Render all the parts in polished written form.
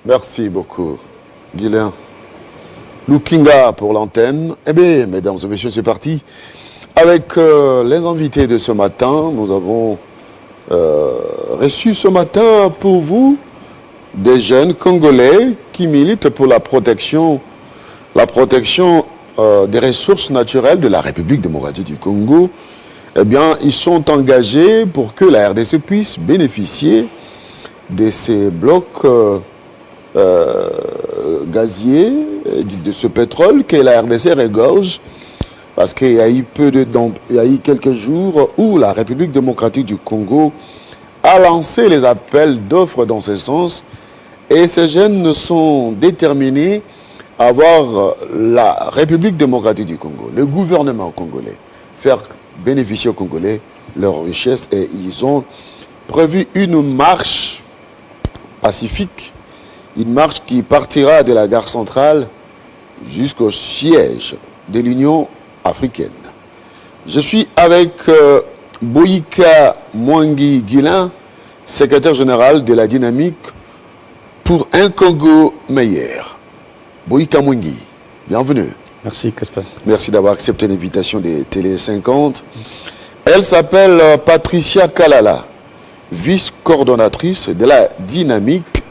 Merci beaucoup, Guylain. Lukinga pour l'antenne. Eh bien, mesdames et messieurs, c'est parti. Avec les invités de ce matin, nous avons reçu ce matin pour vous des jeunes Congolais qui militent pour la protection des ressources naturelles de la République démocratique du Congo. Eh bien, ils sont engagés pour que la RDC puisse bénéficier de ces blocs gaziers, de ce pétrole que la RDC regorge, parce qu'il y a eu quelques jours où la République démocratique du Congo a lancé les appels d'offres dans ce sens, et ces jeunes sont déterminés à voir la République démocratique du Congo, le gouvernement congolais, faire bénéficier aux Congolais leurs richesses, et ils ont prévu une marche pacifique, une marche qui partira de la gare centrale jusqu'au siège de l'Union africaine. Je suis avec Boyika Mwangi Guilin, secrétaire général de la Dynamique pour un Congo meilleur. Boyika Mwangi, bienvenue. Merci, Casper. Merci d'avoir accepté l'invitation des Télé 50. Elle s'appelle Patricia Kalala, vice-coordonnatrice de la Dynamique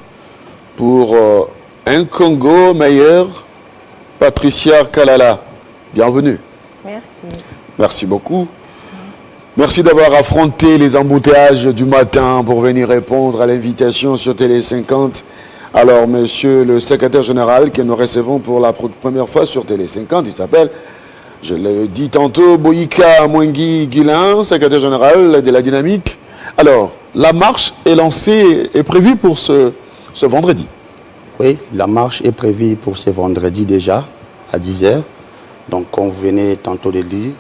pour un Congo meilleur. Patricia Kalala, bienvenue. Merci. Merci beaucoup. Merci d'avoir affronté les embouteillages du matin pour venir répondre à l'invitation sur Télé 50. Alors, monsieur le secrétaire général que nous recevons pour la première fois sur Télé 50, il s'appelle, je l'ai dit tantôt, Boyika Mwangi Guilin, secrétaire général de la Dynamique. Alors, la marche est lancée et prévue pour ce vendredi. Oui, la marche est prévue pour ce vendredi déjà, à 10h. Donc, comme vous venez tantôt de le dire,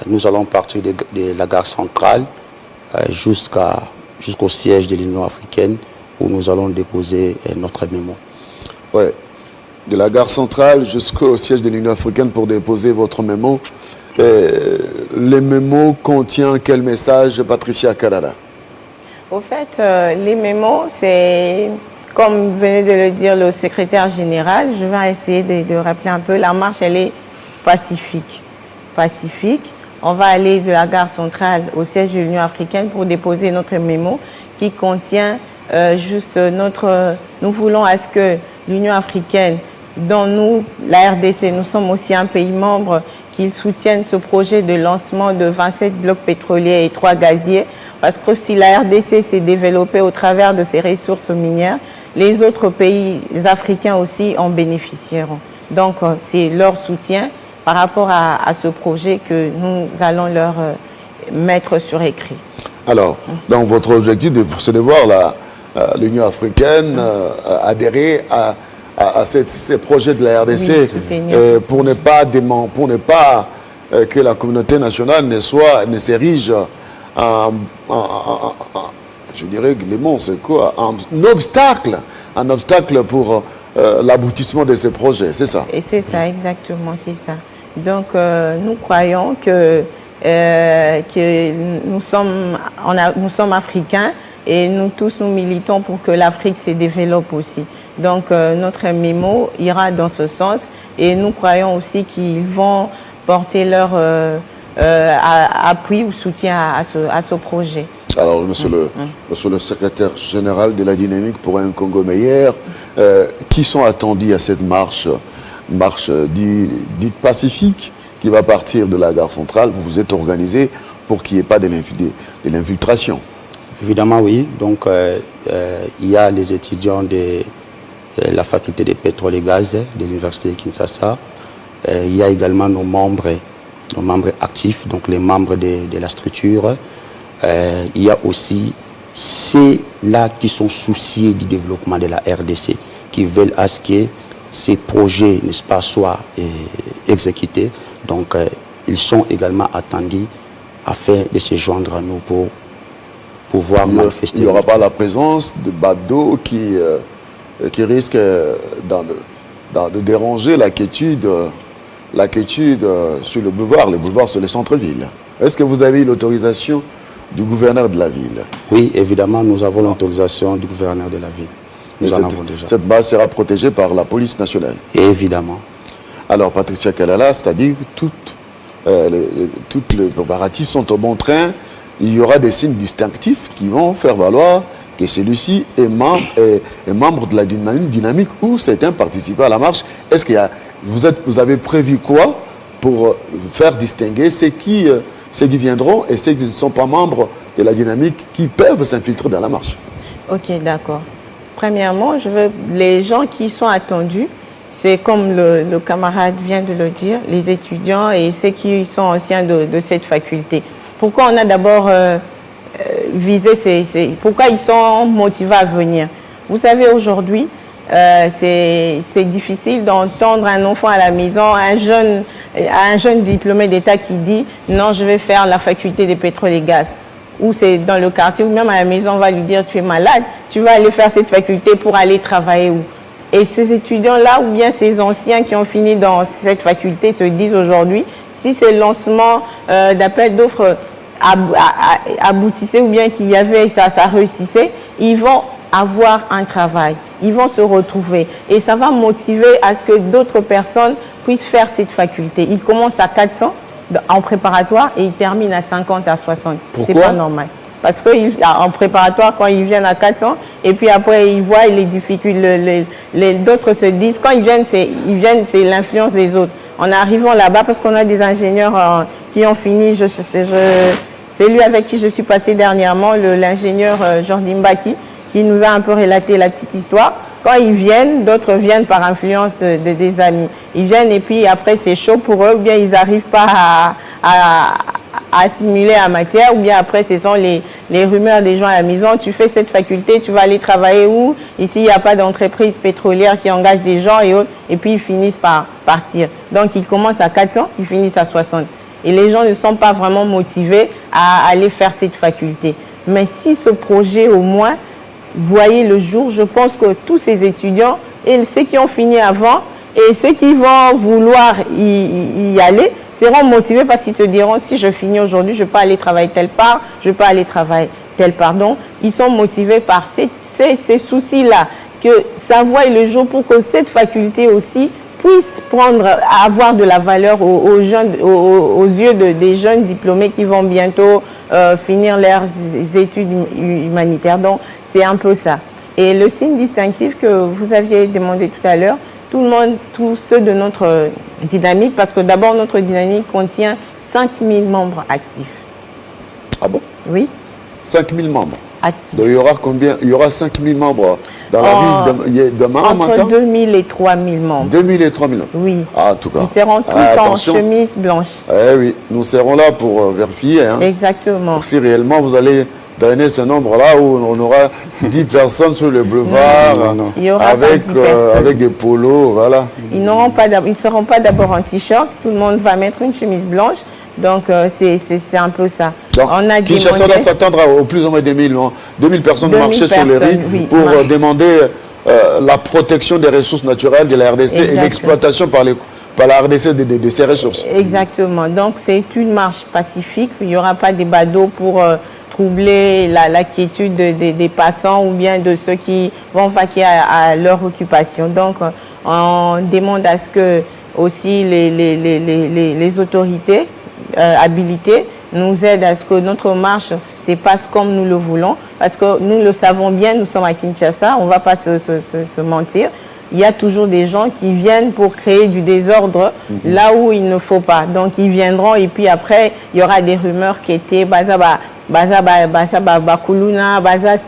nous allons partir de la gare centrale jusqu'au siège de l'Union africaine où nous allons déposer notre mémo. Oui, de la gare centrale jusqu'au siège de l'Union africaine pour déposer votre mémo. Le mémo contient quel message, Patricia Kalala? Au fait, les mémos, c'est, comme venait de le dire le secrétaire général, je vais essayer de rappeler un peu, la marche, elle est pacifique. Pacifique. On va aller de la gare centrale au siège de l'Union africaine pour déposer notre mémo qui contient nous voulons à ce que l'Union africaine, dont nous, la RDC, nous sommes aussi un pays membre, qu'ils soutiennent ce projet de lancement de 27 blocs pétroliers et 3 gaziers, parce que si la RDC s'est développée au travers de ses ressources minières, les autres pays africains aussi en bénéficieront. Donc, c'est leur soutien par rapport à ce projet que nous allons leur mettre sur écrit. Alors, donc votre objectif, c'est de voir l'Union africaine adhérer à ces projets de la RDC, oui, pour ne pas que la communauté nationale ne s'érige je dirais que les mots, c'est quoi? Un obstacle pour l'aboutissement de ces projets, c'est ça? Et c'est ça, exactement, c'est ça. Donc, nous croyons que nous sommes africains et nous tous, nous militons pour que l'Afrique se développe aussi. Donc, notre mémo ira dans ce sens et nous croyons aussi qu'ils vont porter leur appui ou soutien à ce projet. Alors, monsieur le secrétaire général de la Dynamique pour un Congo meilleur, qui sont attendus à cette marche dite pacifique qui va partir de la gare centrale? Vous vous êtes organisé pour qu'il n'y ait pas de l'infiltration? Évidemment, oui. Donc, il y a les étudiants de la faculté de pétrole et gaz de l'université de Kinshasa. Il y a également nos membres actifs, donc les membres de la structure. Il y a aussi ceux-là qui sont souciés du développement de la RDC, qui veulent à ce que ces projets, n'est-ce pas, soient exécutés. Donc, ils sont également attendus afin de se joindre à nous pour pouvoir manifester. Il n'y aura pas la présence de badauds qui risquent de déranger la quiétude la quiétude sur le boulevard sur le centre-ville. Est-ce que vous avez eu l'autorisation du gouverneur de la ville? Oui, évidemment, nous avons l'autorisation du gouverneur de la ville. Nous en avons déjà. Cette base sera protégée par la police nationale? Évidemment. Alors, Patricia Kalala, c'est-à-dire tous les préparatifs sont au bon train. Il y aura des signes distinctifs qui vont faire valoir que celui-ci est membre de la dynamique où certains participent à la marche. Est-ce qu'il y a, vous avez prévu quoi pour faire distinguer ceux qui viendront et ceux qui ne sont pas membres de la dynamique qui peuvent s'infiltrer dans la marche? Ok, d'accord. Premièrement, les gens qui sont attendus, c'est comme le camarade vient de le dire, les étudiants et ceux qui sont anciens de cette faculté. Pourquoi on a d'abord visé pourquoi ils sont motivés à venir? Vous savez, aujourd'hui, c'est difficile d'entendre un enfant à la maison, un jeune diplômé d'État qui dit « Non, je vais faire la faculté des pétroles et gaz ». Ou c'est dans le quartier, ou même à la maison, on va lui dire « Tu es malade, tu vas aller faire cette faculté pour aller travailler où ?» Et ces étudiants-là, ou bien ces anciens qui ont fini dans cette faculté se disent aujourd'hui, si ce lancement d'appel d'offres aboutissait ou bien qu'il y avait, ça réussissait, ils vont avoir un travail, ils vont se retrouver. Et ça va motiver à ce que d'autres personnes puissent faire cette faculté. Ils commencent à 400 en préparatoire et ils terminent à 50, à 60. C'est pas normal. Parce qu'en préparatoire, quand ils viennent à 400, et puis après, ils voient les difficultés, d'autres se disent, quand ils viennent, c'est l'influence des autres. En arrivant là-bas, parce qu'on a des ingénieurs qui ont fini, c'est lui avec qui je suis passé dernièrement, l'ingénieur Jordi Mbaki, qui nous a un peu relaté la petite histoire. Quand ils viennent, d'autres viennent par influence des amis. Ils viennent et puis après, c'est chaud pour eux, ou bien ils n'arrivent pas à assimiler la matière, ou bien après, ce sont les rumeurs des gens à la maison. Tu fais cette faculté, tu vas aller travailler où? Ici, il n'y a pas d'entreprise pétrolière qui engage des gens et autres. Et puis, ils finissent par partir. Donc, ils commencent à 400, ils finissent à 60. Et les gens ne sont pas vraiment motivés à aller faire cette faculté. Mais si ce projet, au moins, voyait le jour, je pense que tous ces étudiants, et ceux qui ont fini avant, et ceux qui vont vouloir y aller, seront motivés parce qu'ils se diront, si je finis aujourd'hui, je peux aller travailler telle part, je peux aller travailler telle part. Donc, ils sont motivés par ces soucis-là, que ça voie le jour pour que cette faculté aussi puisse avoir de la valeur aux yeux des jeunes diplômés qui vont bientôt finir leurs études humanitaires. Donc, c'est un peu ça. Et le signe distinctif que vous aviez demandé tout à l'heure, tout le monde, tous ceux de notre dynamique, parce que d'abord, notre dynamique contient 5000 membres actifs. Ah bon? Oui. 5000 membres actifs. Donc, il y aura combien? Il y aura 5000 membres dans la ville demain entre matin? 2000 et 3000 membres. 2000 et 3000 membres? Oui. Ah, en tout cas. Ils seront tous en chemise blanche. Eh oui, nous serons là pour vérifier. Hein. Exactement. Donc, si réellement vous allez donner ce nombre-là où on aura 10 personnes sur le boulevard Il y aura avec des polos, voilà. Ils ne seront pas d'abord en t-shirt, tout le monde va mettre une chemise blanche. Donc, c'est un peu ça. Donc, Kinshasa doit s'attendre au plus ou moins 2000 personnes marcher sur les rues pour demander la protection des ressources naturelles de la RDC. Exactement. Et l'exploitation par la RDC de ces ressources. Exactement. Donc, c'est une marche pacifique. Il n'y aura pas des badauds pour troubler la quiétude des passants ou bien de ceux qui vont vaquer à leur occupation. Donc, on demande à ce que aussi les autorités habilitées nous aident à ce que notre marche se passe comme nous le voulons. Parce que nous le savons bien, nous sommes à Kinshasa, on ne va pas se mentir. Il y a toujours des gens qui viennent pour créer du désordre là où il ne faut pas. Donc, ils viendront et puis après, il y aura des rumeurs qui étaient Bakuluna,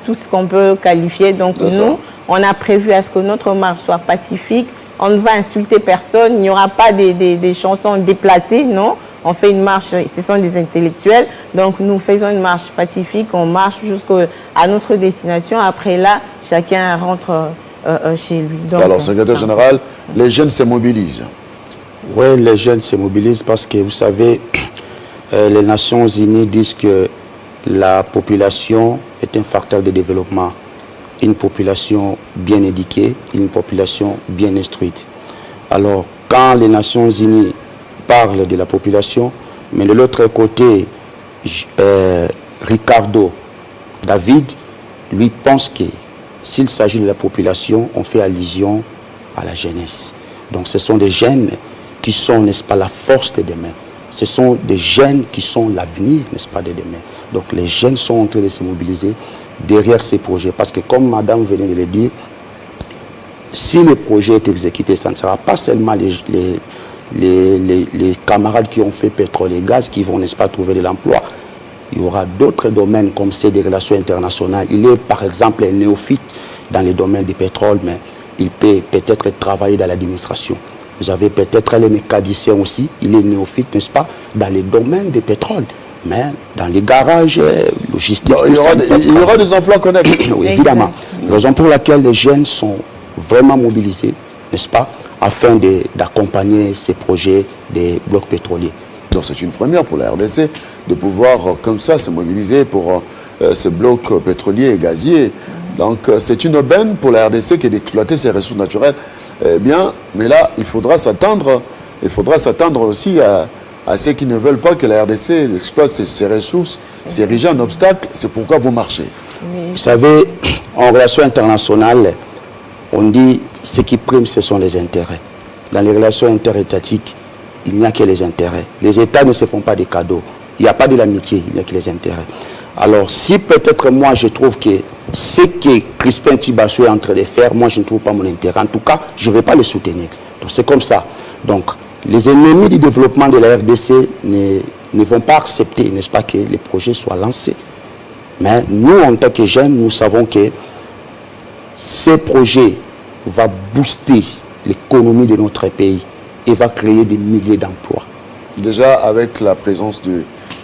tout ce qu'on peut qualifier. Donc, nous, on a prévu à ce que notre marche soit pacifique. On ne va insulter personne. Il n'y aura pas des chansons déplacées, non. On fait une marche, ce sont des intellectuels. Donc, nous faisons une marche pacifique. On marche jusqu'à notre destination. Après là, chacun rentre chez lui. Donc, alors, secrétaire général, les jeunes se mobilisent. Oui, les jeunes se mobilisent parce que, vous savez, les Nations Unies disent que la population est un facteur de développement. Une population bien éduquée, une population bien instruite. Alors, quand les Nations Unies parle de la population, mais de l'autre côté, Ricardo David, lui, pense que s'il s'agit de la population, on fait allusion à la jeunesse. Donc ce sont des jeunes qui sont, n'est-ce pas, la force de demain. Ce sont des jeunes qui sont l'avenir, n'est-ce pas, de demain. Donc les jeunes sont en train de se mobiliser derrière ces projets. Parce que comme madame venait de le dire, si le projet est exécuté, ça ne sera pas seulement les camarades qui ont fait pétrole et gaz qui vont, n'est-ce pas, trouver de l'emploi. Il y aura d'autres domaines comme ceux des relations internationales. Il est par exemple un néophyte dans les domaines du pétrole, mais il peut peut-être travailler dans l'administration. Vous avez peut-être les mécaniciens aussi, il est néophyte, n'est-ce pas, dans les domaines du pétrole. Mais dans les garages, logistiques... Il y aura des emplois connexes. Oui, évidemment. Raison pour laquelle les jeunes sont vraiment mobilisés, n'est-ce pas, afin d'accompagner ces projets des blocs pétroliers. Donc c'est une première pour la RDC de pouvoir comme ça se mobiliser pour ces blocs pétroliers et gaziers. Donc c'est une aubaine pour la RDC qui est d'exploiter ses ressources naturelles. Eh bien, mais là, il faudra s'attendre aussi à ceux qui ne veulent pas que la RDC exploite ses ressources, s'ériger en obstacle. C'est pourquoi vous marchez. Vous savez, en relation internationale, on dit ce qui prime, ce sont les intérêts. Dans les relations interétatiques, il n'y a que les intérêts. Les États ne se font pas des cadeaux. Il n'y a pas de l'amitié, il n'y a que les intérêts. Alors, si peut-être moi, je trouve que ce que Crispin Tibasso est en train de faire, moi, je ne trouve pas mon intérêt. En tout cas, je ne vais pas le soutenir. Donc, c'est comme ça. Donc, les ennemis du développement de la RDC ne vont pas accepter, n'est-ce pas, que les projets soient lancés. Mais nous, en tant que jeunes, nous savons que ces projets vont booster l'économie de notre pays et va créer des milliers d'emplois. Déjà, avec la présence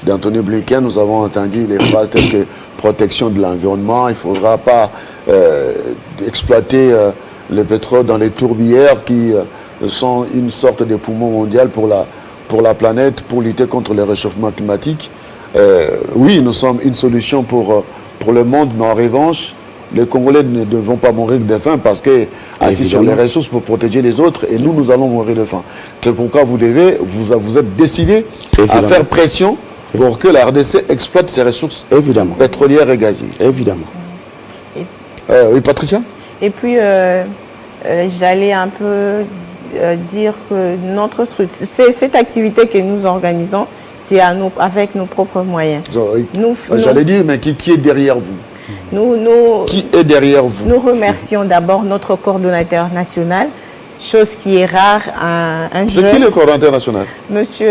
d'Anthony Blinken, nous avons entendu les phrases telles que protection de l'environnement, il ne faudra pas exploiter le pétrole dans les tourbières qui sont une sorte de poumon mondial pour la planète, pour lutter contre le réchauffement climatique. Oui, nous sommes une solution pour le monde, mais en revanche, les Congolais ne devront pas mourir de faim parce que assis sur les ressources pour protéger les autres et nous allons mourir de faim. C'est pourquoi vous êtes décidé à faire pression pour que la RDC exploite ses ressources pétrolières et gazières. Évidemment. Oui, Patricia? Et puis, j'allais un peu dire que cette activité que nous organisons, c'est avec nos propres moyens. J'allais dire, mais qui est derrière vous? Qui est derrière vous? Nous remercions d'abord notre coordonnateur national, chose qui est rare un jeune. C'est qui le coordonnateur national? Monsieur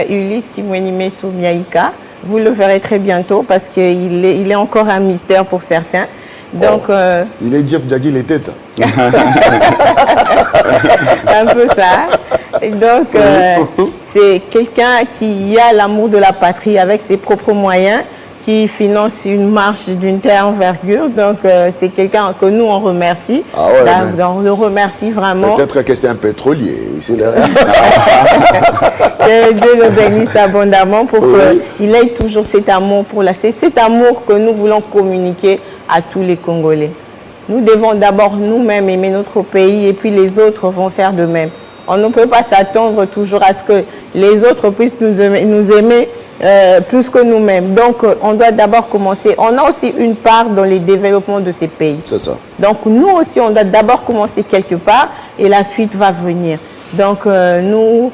Ulysse Kimwenime Soumiaïka. Vous le verrez très bientôt parce qu'il est encore un mystère pour certains. Donc, il est Jeff Djadji les têtes. un peu ça. Et donc, c'est quelqu'un qui a l'amour de la patrie avec ses propres moyens, qui finance une marche d'une telle envergure. Donc, c'est quelqu'un que nous, on remercie. Ah ouais, là, on le remercie vraiment. Peut-être que c'est un pétrolier. Dieu le bénisse abondamment pour qu'il ait toujours cet amour pour c'est cet amour que nous voulons communiquer à tous les Congolais. Nous devons d'abord nous-mêmes aimer notre pays et puis les autres vont faire de même. On ne peut pas s'attendre toujours à ce que les autres puissent nous aimer plus que nous-mêmes. Donc, on doit d'abord commencer. On a aussi une part dans les développements de ces pays. C'est ça. Donc, nous aussi, on doit d'abord commencer quelque part et la suite va venir. Donc, nous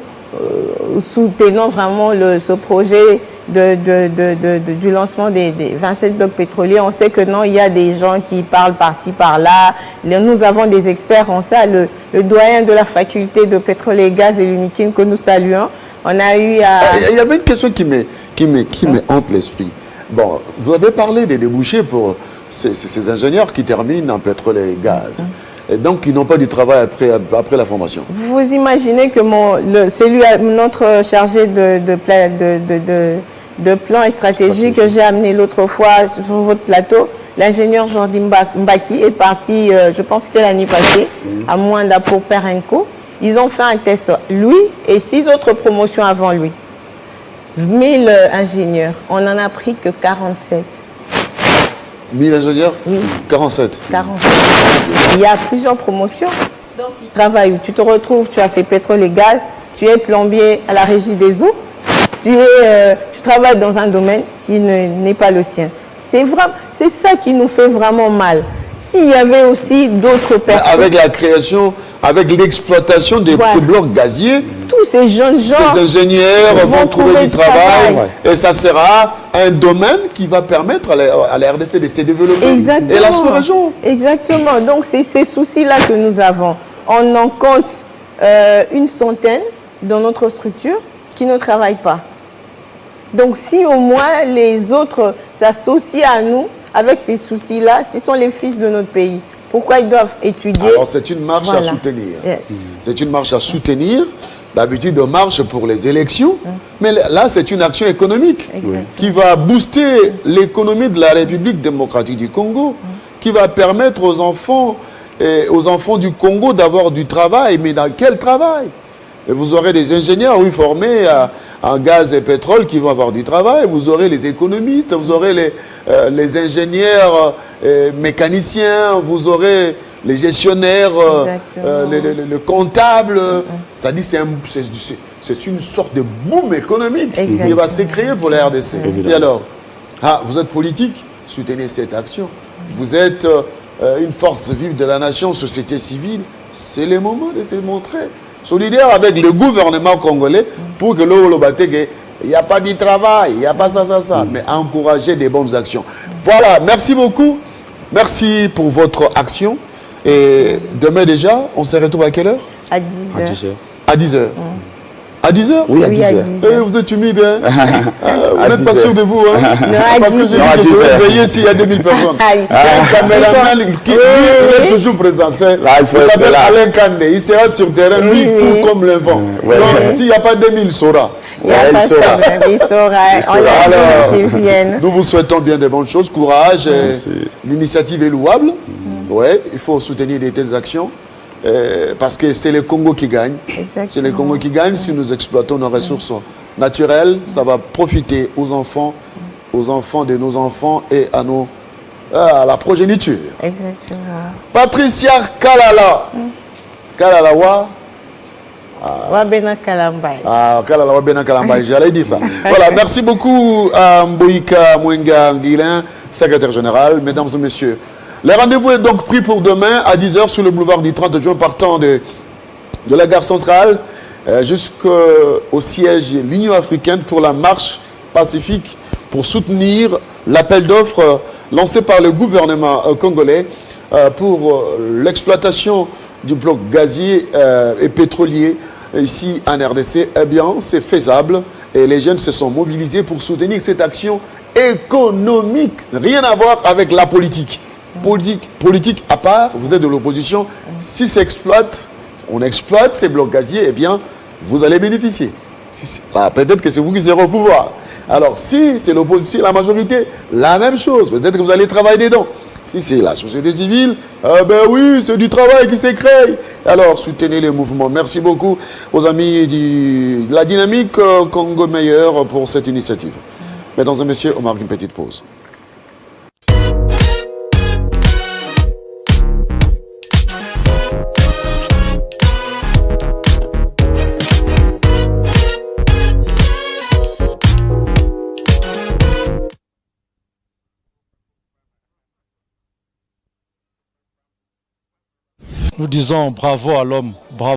soutenons vraiment ce projet du lancement des 27 blocs pétroliers. On sait que non, il y a des gens qui parlent par-ci, par-là. Nous avons des experts en ça. Le doyen de la faculté de pétrole et gaz de l'UNIKIN que nous saluons. On a eu Il y avait une question qui me hante l'esprit. Bon, vous avez parlé des débouchés pour ces ingénieurs qui terminent en pétrole et gaz. Et donc, ils n'ont pas du travail après la formation. Vous imaginez que notre chargé de plan et stratégie que j'ai amené l'autre fois sur votre plateau, l'ingénieur Jordi Mbaki est parti, je pense que c'était l'année passée, à Mwanda pour Perenco. Ils ont fait un test, lui et 6 autres promotions avant lui. 1000 ingénieurs, on n'en a pris que 47. 1000 ingénieurs? Oui. 47. 47. Il y a plusieurs promotions. Donc, ils travaillent. Tu te retrouves, tu as fait pétrole et gaz, tu es plombier à la régie des eaux, tu travailles dans un domaine qui n'est pas le sien. C'est ça qui nous fait vraiment mal. S'il y avait aussi d'autres personnes... Avec la création, avec l'exploitation de ces blocs gaziers, tous ces jeunes gens, ces ingénieurs vont trouver du travail et ça sera un domaine qui va permettre à la RDC de se développer. Exactement. Et la sous-région. Exactement. Donc c'est ces soucis-là que nous avons. On en compte une centaine dans notre structure qui ne travaillent pas. Donc si au moins les autres s'associent à nous avec ces soucis-là, ce sont les fils de notre pays. Pourquoi ils doivent étudier? Alors c'est une marche à soutenir. C'est une marche à soutenir. D'habitude, on marche pour les élections. Mais là, c'est une action économique qui va booster l'économie de la République démocratique du Congo, qui va permettre aux enfants du Congo d'avoir du travail. Mais dans quel travail? Et vous aurez des ingénieurs formés en gaz et pétrole qui vont avoir du travail. Vous aurez les économistes, vous aurez les ingénieurs mécaniciens, vous aurez les gestionnaires, le comptable. Ça dit c'est une sorte de boom économique qui va se créer pour la RDC. Et alors, vous êtes politique, soutenez cette action. Vous êtes une force vive de la nation, société civile. C'est le moment de se montrer solidaire avec le gouvernement congolais pour que il n'y a pas de travail, il n'y a pas ça, mais encourager des bonnes actions. Voilà, merci beaucoup. Merci pour votre action. Et demain déjà, on se retrouve à quelle heure? À 10h. À 10h. À 10h? Oui, à 10h. Vous êtes humide, hein? Vous n'êtes pas sûr de vous, hein? Non, parce que je dis que je vais veiller s'il y a 2000 personnes. Le caméraman qui est toujours présent. Il s'appelle Alain Kande. Il sera sur terrain, lui, court comme le vent. Donc, s'il n'y a pas 2000, il saura. Il saura. Alors, nous vous souhaitons bien de bonnes choses, courage. L'initiative est louable. Ouais, il faut soutenir de telles actions. Parce que c'est le Congo qui gagne. C'est le Congo qui gagne si nous exploitons nos ressources naturelles. Ça va profiter aux enfants de nos enfants et à la progéniture. Exactement. Patricia Kalala. Kalala wa? Wabena Kalambay. Kalala Wabena Kalambay, j'allais dire ça. Voilà, merci beaucoup à Mboïka Mwenga Nguilin, secrétaire général. Mesdames et messieurs, le rendez-vous est donc pris pour demain à 10h sur le boulevard du 30 juin, partant de la gare centrale jusqu'au siège de l'Union africaine pour la marche pacifique pour soutenir l'appel d'offres lancé par le gouvernement congolais pour l'exploitation du bloc gazier et pétrolier ici en RDC. Eh bien, c'est faisable et les jeunes se sont mobilisés pour soutenir cette action économique. Rien à voir avec la politique. Politique à part, vous êtes de l'opposition. Si on exploite ces blocs gaziers, eh bien, vous allez bénéficier. Peut-être que c'est vous qui serez au pouvoir. Alors, si c'est l'opposition, la majorité, la même chose. Peut-être que vous allez travailler dedans. Si c'est la société civile, ben oui, c'est du travail qui s'est créé. Alors, soutenez les mouvements. Merci beaucoup aux amis de la dynamique Congo Meilleur pour cette initiative. Mesdames et messieurs, on marque une petite pause. Nous disons bravo à l'homme, bravo.